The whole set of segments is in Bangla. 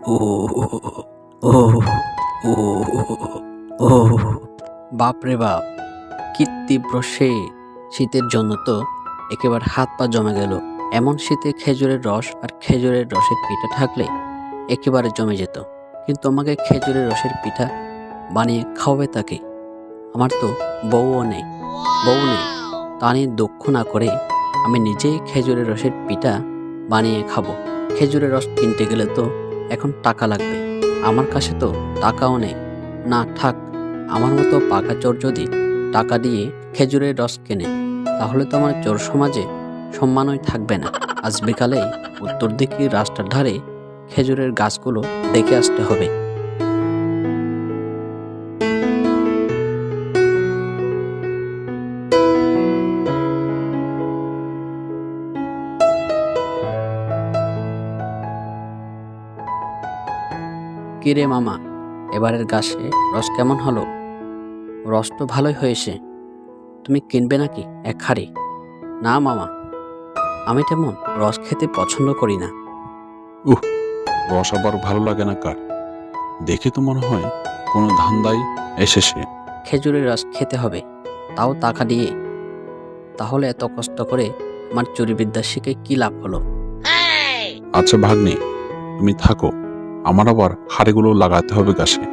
ও ও ও ও বাপ রে বাপ, কি তীব্র সে শীতের জন্য তো একেবারে হাত পা জমে গেল। এমন শীতে খেজুরের রস আর খেজুরের রসের পিঠা থাকলে একেবারে জমে যেত। কিন্তু আমাকে খেজুরের রসের পিঠা বানিয়ে খাওয়াবে তাকে? আমার তো বউ নেই। তা নিয়ে দুঃখ না করে আমি নিজেই খেজুরের রসের পিঠা বানিয়ে খাবো। খেজুরের রস কিনতে গেলে তো এখন টাকা লাগবে, আমার কাছে তো টাকাও নেই। না থাক, আমার মতো পাকা চোর যদি টাকা দিয়ে খেজুরের রস কেনে, তাহলে তো আমার চোর সমাজে সম্মানই থাকবে না। আজ বিকালেই উত্তর দিকে রাস্তার ধারে খেজুরের গাছগুলো দেখে আসতে হবে। কিরে মামা, এবারের গাছে রস কেমন হলো? রস তো ভালোই হয়েছে, তুমি কিনবে নাকি এক হাঁড়ি? না মামা, আমি তেমন রস খেতে পছন্দ করি না। উহ, রস আবার ভালো লাগে না কার? দেখে তো মনে হয় কোনো ধান্দায় এসেছে। খেজুরের রস খেতে হবে, তাও টাকা দিয়ে। তাহলে এত কষ্ট করে আমার চুরিবিদ্যা শিখে কি লাভ হলো? আচ্ছা ভাগ্নে, তুমি থাকো, আমার আবার হাড়িগুলো লাগাতে হবে গাছে।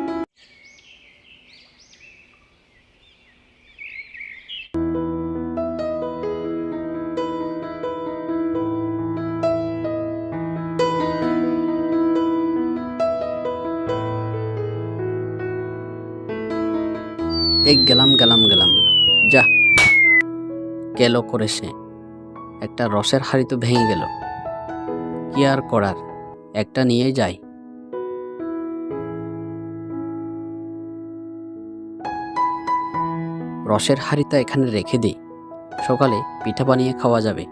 এই গেলাম, যা গেল করে সে। একটা রসের হাঁড়ি তো ভেঙে গেল, কি আর করার, একটা নিয়ে যাই। রসের হাঁড়িটা এখানে রেখে দিই, সকালে পিঠা বানিয়ে খাওয়া যাবে।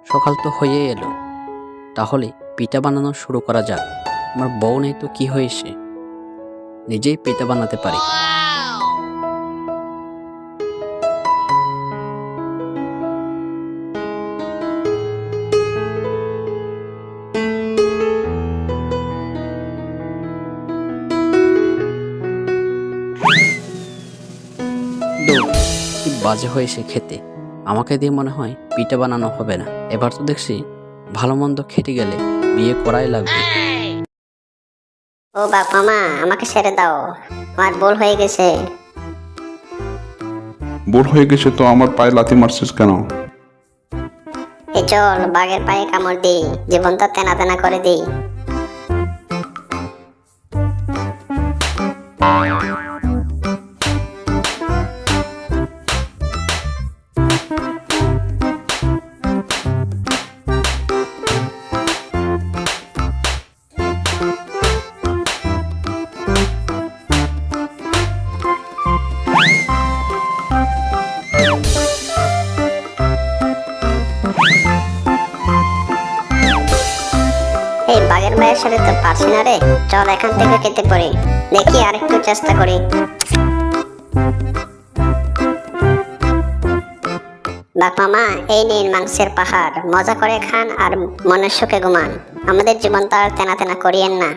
সকাল তো হয়ে এলো, তাহলে পিঠা বানানো শুরু করা যাক। আমার বউ নেই তো কি হয়েছে, নিজেই পিঠা বানাতে পারি। দৌড়, কি বাজে হয়েছে খেতে। আমাকে দিয়ে মনে হয় পিঠা বানানো হবে না। এবার তো দেখছি ভালো মন্দ খেতে গেলে বিয়ে করাই লাগবে। ও বাপ মামা, আমাকে ছেড়ে দাও, আমার ভুল হয়ে গেছে। বোর হয়ে গেছে তো আমার পায়ে লাথি মারছিস কেন? এই চল বাঘের পায়ে কামড় দিই, জীবনটা তেনা তেনা করে দিই। এই বাঘের পায়ের সাথে তো পারছি না রে, চল এখান থেকে কেটে পড়ি, দেখি আরেকটু চেষ্টা করি। বাপ মামা, এই নিন মাংসের পাহাড়, মজা করে খান আর মনের সুখে ঘুমান। আমাদের জীবনটা আর তেনা তেনা করিয়েন না।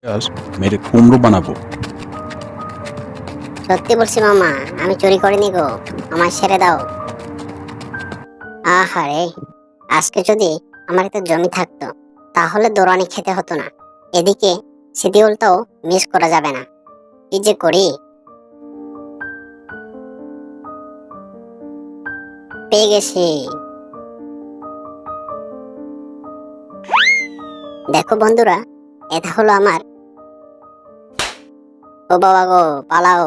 আজ মেরে কুমড়ো বানাবো। সত্যি বলছি মামা, আমি চুরি করিনি গো, আমায় ছেড়ে দাও। আহারে, আজকে যদি আমার একটা জমি থাকতো, তাহলে দৌড়ানি খেতে হতো না। এদিকে শিডিউলটাও মিস করা যাবে না। কি যে করি। পেয়ে গেছি। দেখো বন্ধুরা, এটা হলো আমার। ও বাবা গো, পালাও।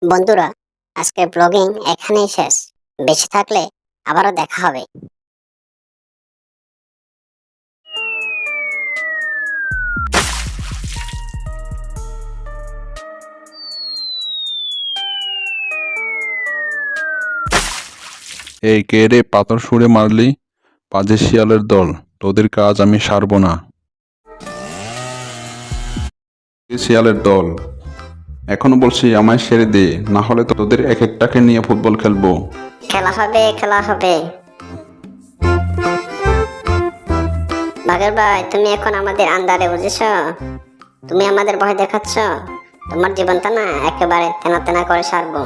বন্ধুরা, আজকের ব্লগিং এখানেই শেষ। বেঁচে থাকলে আবারও দেখা হবে। এই কে রে পাথর ছুঁড়ে মারলি? পাজে শিয়ালের দল, তোদের কাজ আমি সারবো না। এ শিয়ালের দল, এখনো বলছি আমায় ছেড়ে দে, না হলে তোদের এক একটাকে নিয়ে ফুটবল খেলবো। খেলা হবে, খেলা হবে। বাঘের ভাই, তুমি এখন আমাদের আন্ডারে, বুঝেছ? তুমি আমাদের ভয় দেখাচ্ছ, তোমার জীবনটা না একেবারে তেনা তেনা করে সারবো।